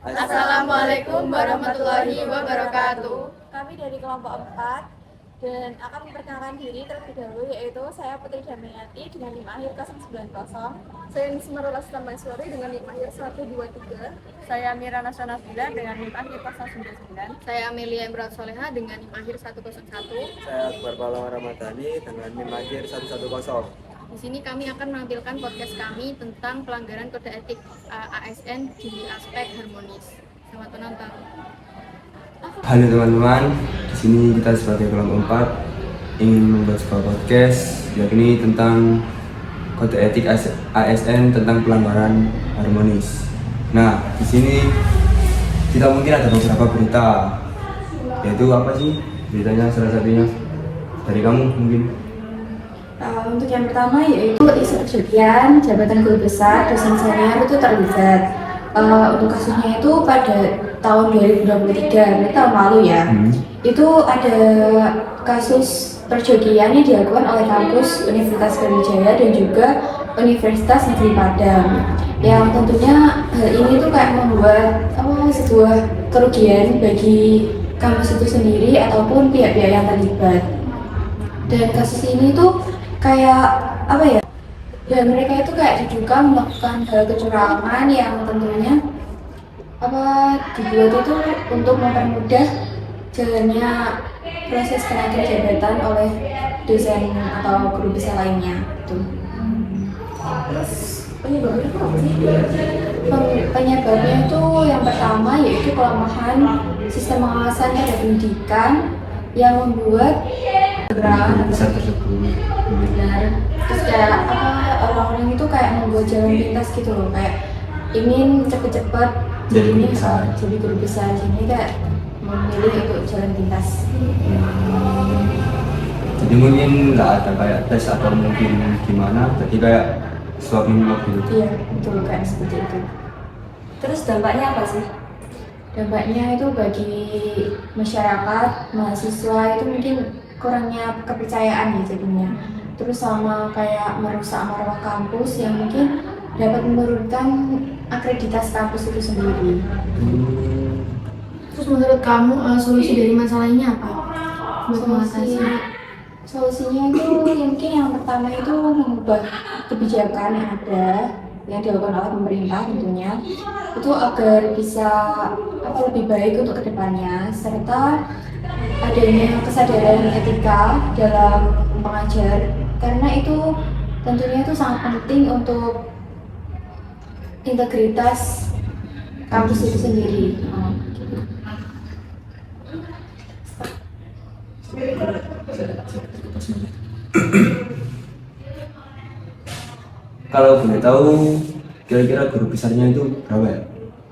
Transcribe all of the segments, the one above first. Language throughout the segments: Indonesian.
Assalamualaikum warahmatullahi wabarakatuh. Kami dari kelompok 4 dan akan memperkenalkan diri terlebih dahulu, yaitu saya Putri Damayanti dengan NIM akhir 090. Saya Nismarul Astamaiswari dengan NIM akhir 123. Saya Mira Nasionafila dengan NIM akhir 099. Saya Amelia Imran Soleha dengan NIM akhir 101. Saya Akbar Pahlawan Ramadhani dengan NIM akhir 110. Di sini kami akan menampilkan podcast kami tentang pelanggaran kode etik ASN di aspek harmonis. Selamat menonton. Halo teman-teman, di sini kita sebagai kelompok 4 ingin membuat sebuah podcast yakni tentang kode etik ASN tentang pelanggaran harmonis. Nah, di sini kita mungkin ada beberapa berita, yaitu apa sih beritanya? Salah satunya dari kamu mungkin. Untuk yang pertama yaitu isu perjudian jabatan guru besar dosen senior itu terlibat. Untuk kasusnya itu pada tahun 2023, berarti tahun lalu ya. Itu ada kasus perjudian yang dilakukan oleh kampus Universitas Brawijaya dan juga Universitas Negeri Padang. Yang tentunya hal ini tuh kayak membuat sebuah kerugian bagi kampus itu sendiri ataupun pihak-pihak yang terlibat. Dan kasus ini tuh kayak ya mereka itu kayak diduga melakukan hal kecurangan yang tentunya dibuat itu untuk mempermudah jalannya proses kenaikan jabatan oleh dosen atau guru besar lainnya gitu. Terus penyebabnya itu apa sih? Penyebabnya itu yang pertama yaitu kelemahan sistem pengawasan pada pendidikan yang membuat Besar tersebut. benar. Terus kayak orang-orang itu kayak membuat jalan pintas gitu loh, kayak ingin cepet-cepet Jadi guru besar. jadi guru besar, jadi kayak memilih untuk jalan pintas. Jadi mungkin nggak ada kayak tes atau mungkin gimana, jadi kayak swapping gitu. Iya, betul kayak seperti itu. Terus dampaknya apa sih? Dampaknya itu bagi masyarakat, mahasiswa itu mungkin kurangnya kepercayaan ya jadinya. Terus sama kayak merusak marwah kampus yang mungkin dapat menurunkan akreditas kampus itu sendiri. Terus menurut kamu solusi dari masalah ini apa? Buat mengatasi? Solusinya itu mungkin yang pertama itu mengubah kebijakan yang ada yang dilakukan oleh pemerintah tentunya itu agar bisa lebih baik untuk kedepannya, serta adanya kesadaran etika dalam mengajar, karena itu tentunya itu sangat penting untuk integritas kampus itu sendiri. Kalau boleh tahu, kira-kira guru besarnya itu berapa ya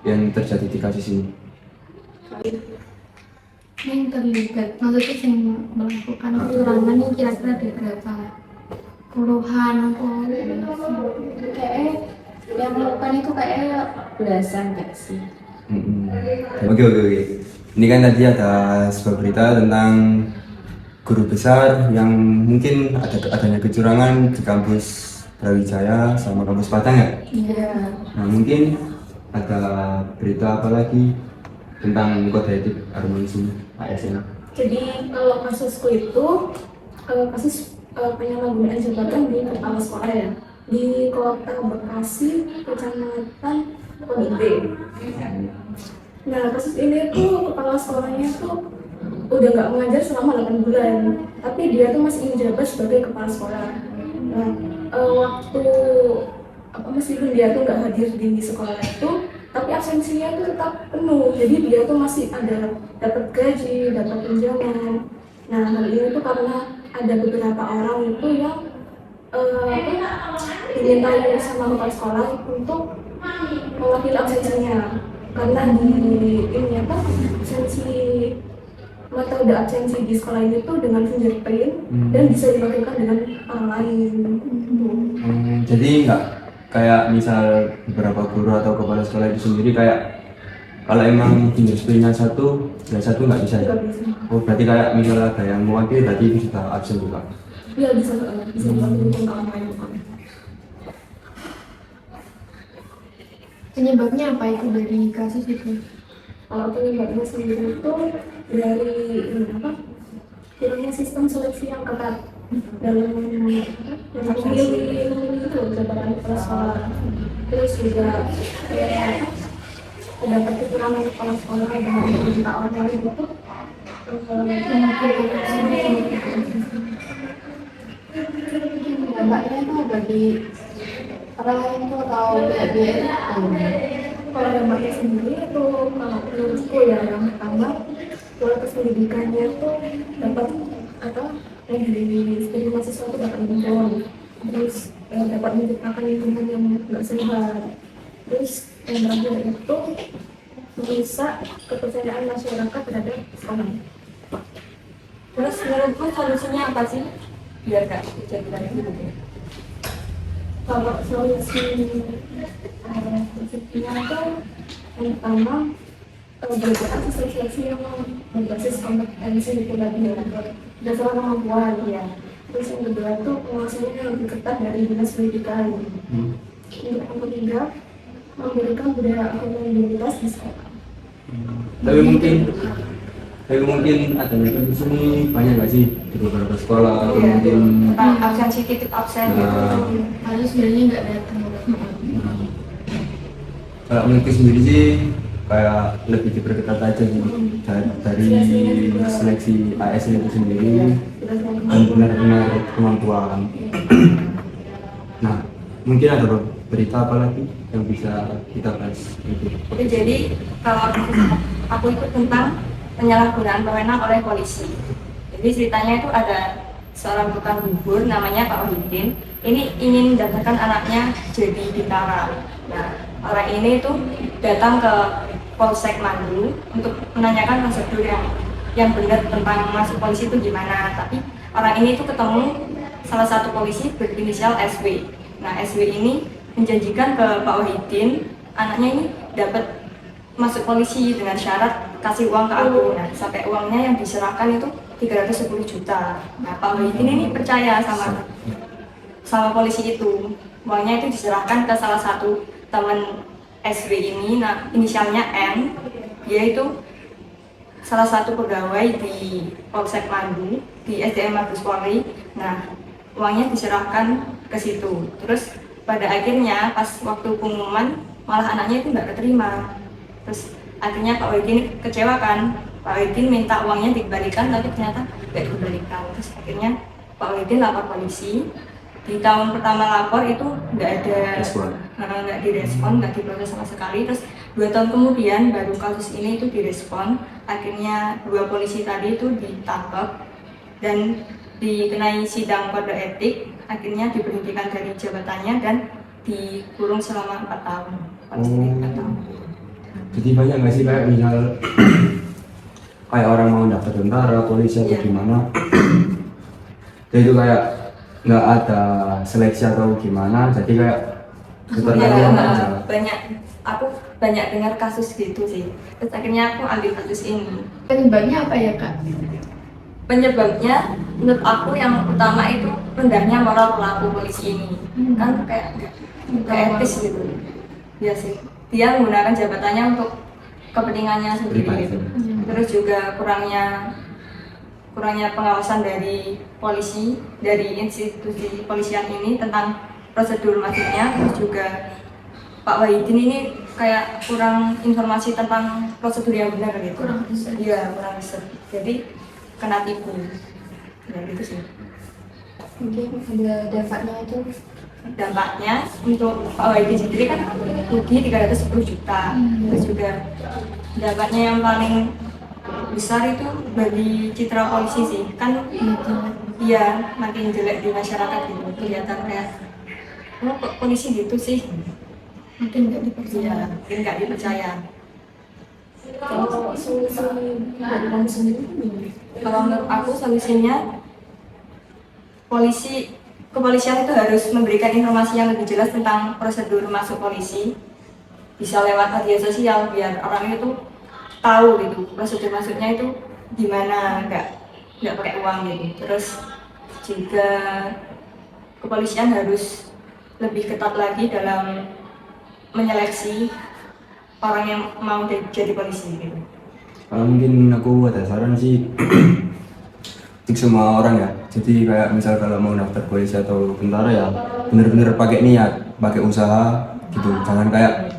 yang terjadi di kasus ini? Yang terlibat, maksudnya yang melakukan kecurangan ini kira-kira ada berapa? Puluhan atau Kayak yang melakukan itu kayak belasan gak sih? Oke. Ini kan tadi ada sebuah berita tentang guru besar yang mungkin adanya kecurangan di kampus Brawijaya sama kampus Padang ya? Iya. Nah mungkin ada berita apa lagi tentang kode etik harmonis ini ASN? Jadi kalau kasusku itu kasus penyalahgunaan jabatan di kepala sekolah ya, di Kota Bekasi, Kecamatan Pondok. Nah kasus ini tuh kepala sekolahnya tuh udah nggak mengajar selama 8 bulan, tapi dia tuh masih menjabat sebagai kepala sekolah. Nah waktu meskipun dia tuh nggak hadir di sekolah itu, tapi absensinya tuh tetap penuh, jadi dia tuh masih ada dapat gaji, dapat tunjangan. Nah hal ini tuh karena ada beberapa orang itu yang dimintai sama kepala sekolah untuk mewakili absensinya, karena di ini absensi metode absensi di sekolah ini tuh dengan fingerprint dan bisa dilakukan dengan orang lain. Jadi nggak kayak misal beberapa guru atau kepala sekolah itu sendiri kayak kalau emang fingerprintnya satu, yang satu nggak bisa. Nggak bisa. Oh berarti kayak misalnya ada yang mewakili berarti itu sudah absen juga. Iya bisa dilakukan ke orang lain. Penyebabnya apa itu dari kasus itu? Kalau penyebabnya sendiri itu dari apa? Kurangnya sistem seleksi yang ketat dalam memilih itu jabatan kepala sekolah. Terus juga terdapat kekurangan kepala sekolah dengan meminta orang itu Dampaknya itu bagi orang lain tuh atau pihak-pihak kalau dampaknya sendiri itu kalau menurutku ya yang pertama kualitas pendidikannya itu dapat apa yang dari mahasiswa itu dapat menurun, terus dapat menciptakan lingkungan yang nggak sehat, terus yang terakhir itu merusak kepercayaan masyarakat terhadap sekolah. Terus menurutku solusinya apa sih? Biar gak kejadian gitu. Kalau solusinya itu yang pertama berdasarkan seleksi yang berbasis kompetensi itu tadi berdasarkan kemampuan ya. Terus yang kedua itu pengawasannya yang lebih ketat dari dinas pendidikan. Untuk yang ketiga memberikan budaya akuntabilitas di sekolah. Tapi mungkin ada di sini banyak nggak sih di beberapa sekolah atau mungkin Tentang absensi, titip absen gitu. Lalu sebenarnya nggak datang. kalau menurutku sendiri sih kayak lebih diperketat aja sih dari seleksi ASN itu sendiri dan benar-benar kemampuan. Nah, mungkin ada berita apa lagi yang bisa kita bahas itu? Jadi kalau aku ikut tentang penyalahgunaan wewenang oleh polisi. Jadi ceritanya itu ada seorang tukang bubur namanya Pak Wahidin. Ini ingin mendaftarkan anaknya jadi bintara. Nah, orang ini tuh datang ke Polsek Mandu untuk menanyakan prosedur yang benar tentang masuk polisi itu gimana. Tapi orang ini tuh ketemu salah satu polisi berinisial SW. Nah, SW ini menjanjikan ke Pak Wahidin anaknya ini dapat masuk polisi dengan syarat kasih uang ke aku. Nah, sampai uangnya yang diserahkan itu 310 juta. Nah, Pak Wahidin ini percaya sama polisi itu. Uangnya itu diserahkan ke salah satu teman SW ini. Nah, inisialnya N. Dia itu salah satu pegawai di Polsek Mandu di SDM Mabes Polri. Nah, uangnya diserahkan ke situ. Terus pada akhirnya pas waktu pengumuman malah anaknya itu nggak keterima. Terus akhirnya Pak Wahidin kecewa kan. Pak Wahidin minta uangnya dikembalikan tapi ternyata nggak dikembalikan. Terus akhirnya Pak Wahidin lapor polisi. Di tahun pertama lapor itu nggak ada nggak direspon, nggak diproses sama sekali. Terus 2 tahun kemudian baru kasus ini itu direspon. Akhirnya 2 polisi tadi itu ditangkap dan dikenai sidang kode etik. Akhirnya diberhentikan dari jabatannya dan dikurung selama 4 tahun. Paling sedikit 4 tahun. Jadi banyak nggak sih kayak misal kayak orang mau daftar tentara, polisi atau gimana, jadi itu kayak nggak ada seleksi atau gimana, jadi kayak Ya, aku banyak dengar kasus gitu sih. Terus akhirnya aku ambil kasus ini. Penyebabnya apa ya Kak? Penyebabnya menurut aku yang utama itu rendahnya moral pelaku polisi ini. Kan kayak nggak etis gitu. Ya sih. Dia menggunakan jabatannya untuk kepentingannya sendiri gitu. Terus juga kurangnya pengawasan dari polisi, dari institusi kepolisian ini tentang prosedur masuknya. Terus juga Pak Wahidin ini kayak kurang informasi tentang prosedur yang benar gitu. Iya, kurang riset. Jadi kena tipu. Ya gitu sih. mungkin ada dampaknya itu Dampaknya untuk Pak Wahidin sendiri kan rugi 310 juta. Terus juga dampaknya yang paling besar itu bagi citra polisi sih. Kan iya makin jelek di masyarakat gitu. Kelihatan kayak kok polisi gitu sih. Mungkin nggak dipercaya. Iya, mungkin nggak dipercaya. Kalau solusi dari kamu sendiri gimana? Kalau menurut aku solusinya kepolisian itu harus memberikan informasi yang lebih jelas tentang prosedur masuk polisi, bisa lewat media sosial biar orang itu tahu gitu prosedur masuknya itu gimana, nggak pakai uang gitu. Terus juga kepolisian harus lebih ketat lagi dalam menyeleksi orang yang mau jadi polisi gitu? Kalau mungkin aku ada saran sih untuk semua orang ya. Jadi kayak misal kalau mau daftar polisi atau tentara ya bener-bener pakai niat, pakai usaha gitu. Jangan kayak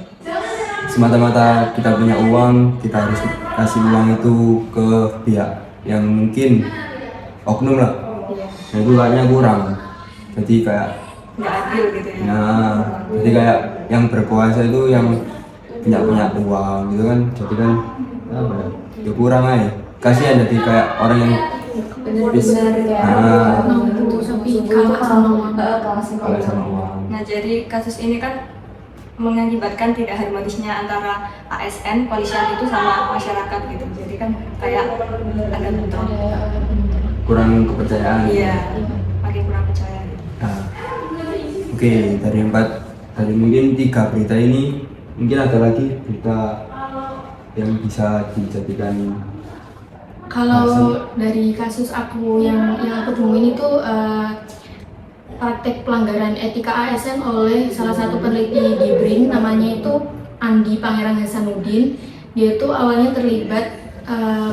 semata-mata kita punya uang, kita harus kasih uang itu ke pihak yang mungkin oknum lah. Nah itu kayaknya kurang. Jadi kayak Nggak adil gitu ya? nah, jadi kayak yang berkuasa itu yang punya uang gitu kan. Jadi kan apa ya? Ya kurang aja. Kasihan jadi kayak orang yang Bener-bener ya. Ah. Itu tapi kalah sama uang. kalah sama kalah sama uang. uang. Nah, jadi kasus ini kan mengakibatkan tidak harmonisnya antara ASN, polisian itu sama masyarakat gitu. Jadi kan kayak ada bentrok. Kurang kepercayaan. Iya, makin kurang percaya gitu. Nah, oke, dari mungkin 3 berita ini mungkin ada lagi berita yang bisa dijadikan Kalau dari kasus aku yang aku temuin itu praktek pelanggaran etika ASN oleh salah satu peneliti di BRIN, namanya itu Andi Pangerang Hasanuddin. Dia itu awalnya terlibat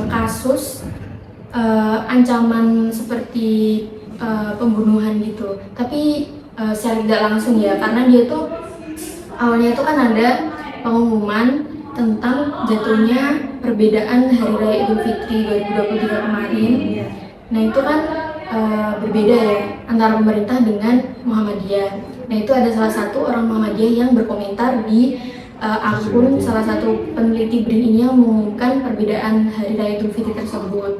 kasus ancaman seperti pembunuhan gitu, tapi secara tidak langsung ya, karena dia tuh awalnya itu kan ada pengumuman tentang jatuhnya perbedaan Hari Raya Idul Fitri 2023 kemarin. Nah itu kan berbeda ya antara pemerintah dengan Muhammadiyah. Nah itu ada salah satu orang Muhammadiyah yang berkomentar di akun salah satu peneliti BRIN ini yang mengumumkan perbedaan Hari Raya Idul Fitri tersebut.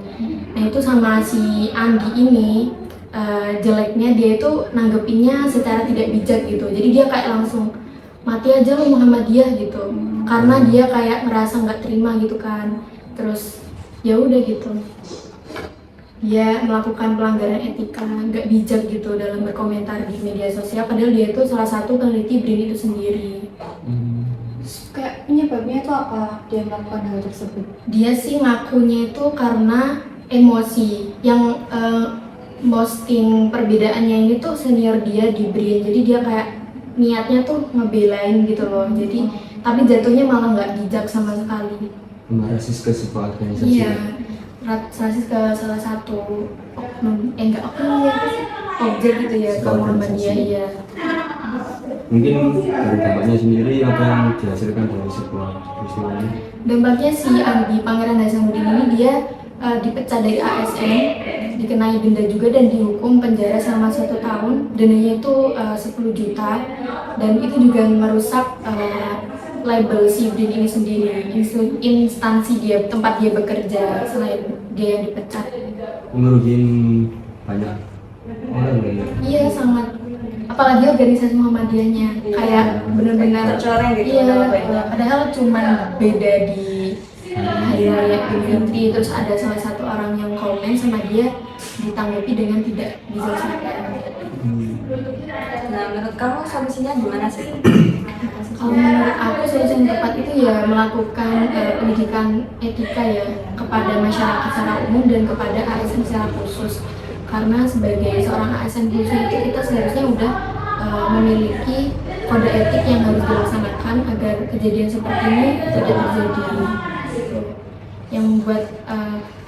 Nah itu sama si Andi ini jeleknya dia itu nanggepinnya secara tidak bijak gitu. Jadi dia kayak langsung mati aja lo Muhammadiyah gitu, karena dia kayak merasa nggak terima gitu kan. Terus ya udah gitu, dia melakukan pelanggaran etika nggak bijak gitu dalam berkomentar di media sosial, padahal dia itu salah satu peneliti BRIN itu sendiri. Kayak penyebabnya itu apa dia melakukan hal tersebut? Dia sih ngakunya itu karena emosi, yang posting perbedaannya ini tuh senior dia di BRIN, jadi dia kayak niatnya tuh ngebelain gitu loh, jadi tapi jatuhnya malah nggak bijak sama sekali. merasis ke sebuah organisasi. Iya, rasis ke salah satu oknum, enggak oknum ya, objek gitu ya, ke Muhammadiyah. Iya. Mungkin dari dampaknya sendiri apa yang dihasilkan dari sebuah peristiwa ini? Dampaknya si Andi Pangerang Hasanuddin ini dia dipecat dari ASN, dikenai denda juga dan dihukum penjara selama 1 tahun. Dendanya itu 10 juta, dan itu juga merusak label si BRIN ini sendiri, instansi dia, tempat dia bekerja selain dia yang dipecat. Merugikan banyak orang ya. Iya sangat, apalagi organisasi Muhammadiyahnya kayak benar-benar Tercoreng gitu, iya, nama baiknya. padahal cuman beda di Hari Raya Idul Fitri, terus ada salah satu orang yang komen sama dia ditanggapi dengan tidak diselesaikan. Nah, menurut kamu solusinya gimana sih? Kalau menurut aku solusi yang tepat itu ya melakukan pendidikan etika ya kepada masyarakat secara umum dan kepada ASN secara khusus. Karena sebagai seorang ASN khusus itu kita seharusnya udah memiliki kode etik yang harus dilaksanakan agar kejadian seperti ini tidak terjadi. Gitu. Yang membuat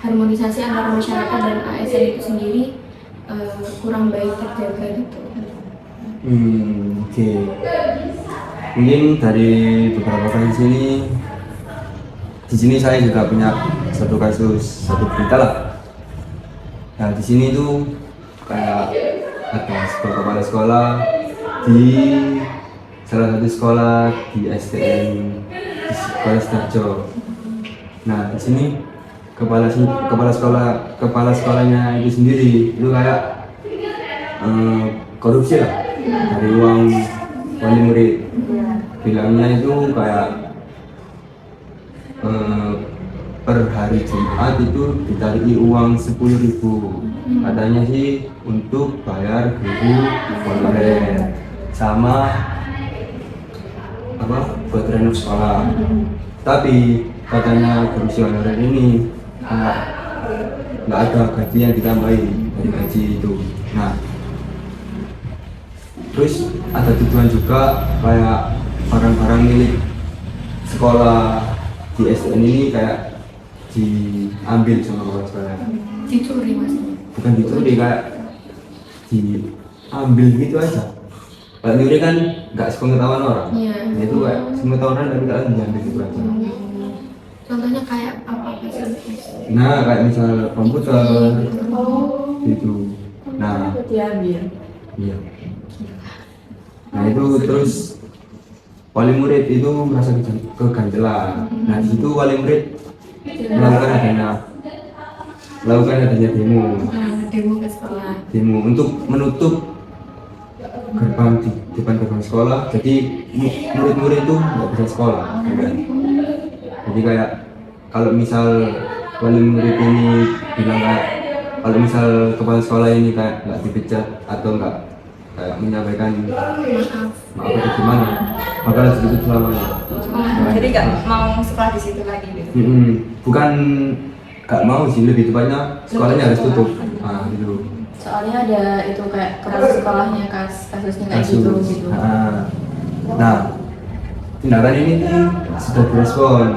harmonisasi antara masyarakat dan ASN itu sendiri kurang baik terjaga gitu. Oke. Mungkin dari beberapa kasus ini, di sini saya juga punya satu berita lah. Nah di sini tuh kayak ada sebuah kepala sekolah di salah satu sekolah di STM di Sekolah Sidoarjo. Nah di sini kepala sekolahnya itu sendiri itu kayak korupsi lah dari uang wali murid. Bilangnya itu kayak per hari Jumat itu ditariki uang 10.000, katanya sih untuk bayar guru honorer sama apa buat renov sekolah. Tapi katanya guru honorer ini nggak ada gaji yang ditambahin dari gaji itu. Nah terus ada tujuan juga kayak barang-barang milik sekolah di STN ini kayak diambil sama kepala sekolah. Dicuri maksudnya. Bukan dicuri, kayak diambil gitu aja. Kalau nyuri kan nggak sepengetahuan orang. Iya. Nah, itu kayak sepengetahuan orang tapi kalian diambil gitu aja. Contohnya kayak apa sih? Nah, kayak misal komputer gitu. Nah, Itu diambil. iya. Nah itu terus wali murid itu merasa keganjelan. Nah di situ wali murid melakukan adanya Demo ke sekolah. demo untuk menutup gerbang di depan gerbang sekolah. Jadi murid-murid itu nggak bisa sekolah. Kan? Jadi kayak kalau misal wali murid ini bilang kayak kalau misal kepala sekolah ini kayak nggak dipecat atau nggak kayak menyampaikan maaf atau gimana, bakal ditutup selamanya. Jadi nggak mau sekolah di situ lagi gitu. Bukan nggak mau sih, lebih tepatnya sekolahnya harus tutup. Nah, gitu. Soalnya ada itu kayak kepala sekolahnya kasusnya kayak gitu. Nah, tindakan ini sudah direspon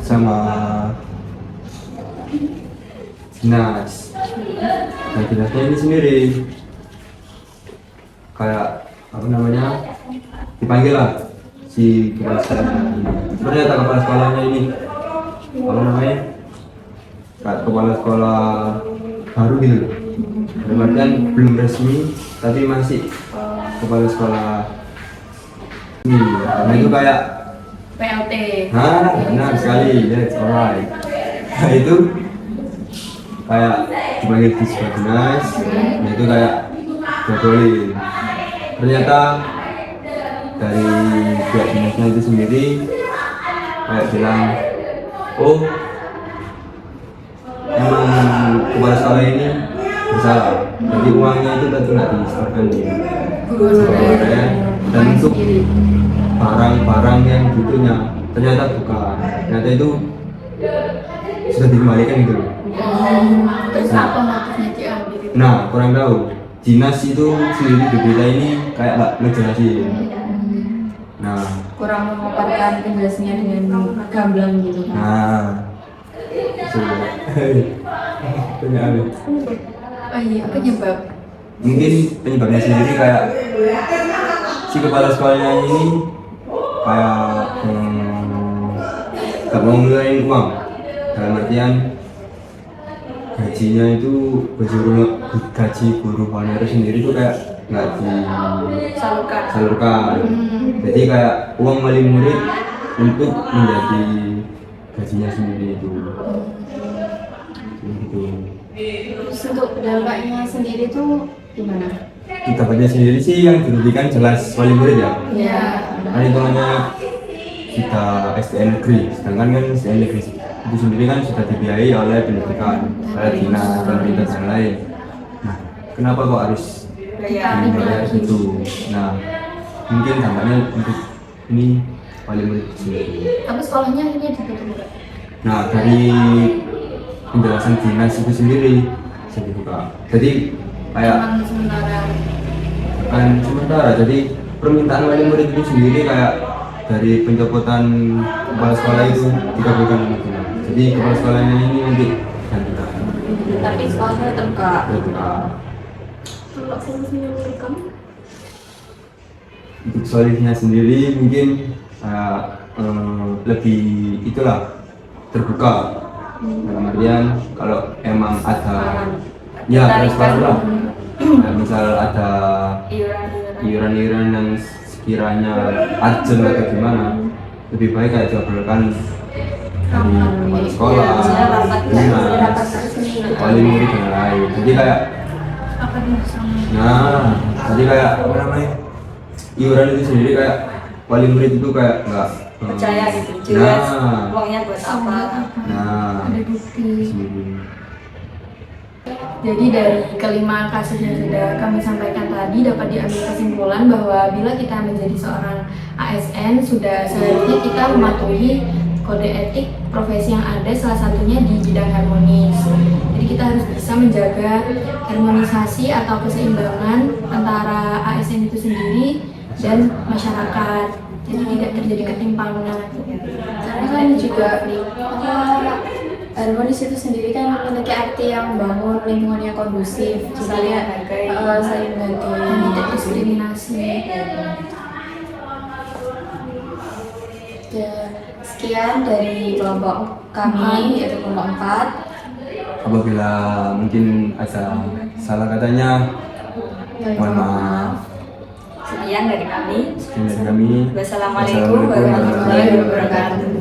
sama dinas. Nah, dinasnya ini sendiri kayak apa namanya, dipanggil lah si kepala sekolah. Ternyata kepala sekolahnya ini apa namanya, kayak kepala sekolah baru gitu loh. Dalam artian belum resmi tapi masih kepala sekolah ini. Nah itu kayak PLT. nah benar sekali, that's alright. Nah itu kayak dipanggil di sebuah dinas. Nah itu kayak jadwalin. Ternyata dari pihak dinasnya itu sendiri kayak bilang, oh emang kepala sekolah ini bersalah. Jadi uangnya itu tadi nggak disetorkan di sekolahnya, dan untuk barang-barang yang butuhnya ternyata bukan. Ternyata itu sudah dikembalikan gitu loh. Terus apa motifnya diambil itu? Nah, kurang tahu. Dinas itu sendiri di berita ini kayak nggak ngejelasin. Nah, Kurang memaparkan penjelasannya dengan gamblang gitu kan. nah, penyebab. Oh iya, penyebab. Mungkin penyebabnya sendiri kayak si kepala sekolahnya ini kayak nggak mau ngeluarin uang. Dalam artian gajinya itu gaji guru honorer sendiri itu kayak nggak disalurkan. Jadi kayak uang wali murid untuk menjadi gajinya sendiri itu. Gitu. Terus untuk dampaknya sendiri tuh gimana? Dampaknya sendiri sih yang dirugikan jelas wali murid ya. Ya. Kan hitungannya kita STN negeri, sedangkan kan STN negeri itu sendiri kan sudah dibiayai oleh pendidikan, oleh dinas, pemerintah dan lain. Nah, kenapa kok harus dibayar itu? Nah, mungkin dampaknya untuk ini wali murid sendiri. Tapi sekolahnya akhirnya ditutup enggak? Nah, dari penjelasan dinas itu sendiri bisa dibuka. Jadi kayak Emang sementara. kan sementara, jadi permintaan wali murid itu sendiri kayak dari pencopotan kepala sekolah itu dikabulkan sama dinas. Jadi kepala sekolahnya ini nanti gantikan. Tapi sekolahnya tetap buka. Kalau solusinya menurut kamu? Untuk solusinya sendiri mungkin lebih itulah terbuka. Dalam artian kalau emang ada ya transparan lah. Misal ada iuran-iuran yang sekiranya urgent atau gimana, lebih baik kayak jadwalkan dari kepala sekolah, dinas, wali murid dan lain. Jadi kayak Apa nih sama? nah, jadi kayak apa namanya, iuran itu sendiri kayak wali murid itu kayak nggak Percaya gitu, jelas nah, uangnya buat apa. nah, Ada bukti. sendiri. Jadi dari kelima kasus yang sudah kami sampaikan tadi dapat diambil kesimpulan bahwa bila kita menjadi seorang ASN sudah seharusnya kita mematuhi kode etik profesi yang ada, salah satunya di bidang harmonis. Jadi kita harus bisa menjaga harmonisasi atau keseimbangan antara ASN itu sendiri dan masyarakat. jadi tidak terjadi ketimpangan. Karena kan juga harmonis itu sendiri kan memiliki arti yang membangun lingkungan yang kondusif, Saling jadinya menghargai. saling Dan menghargai. tidak diskriminasi. Dan sekian dari kelompok kami yaitu kelompok 4. Apabila mungkin ada salah katanya, mohon maaf. Sekian dari kami. Sekian dari kami. Wassalamualaikum warahmatullahi wabarakatuh.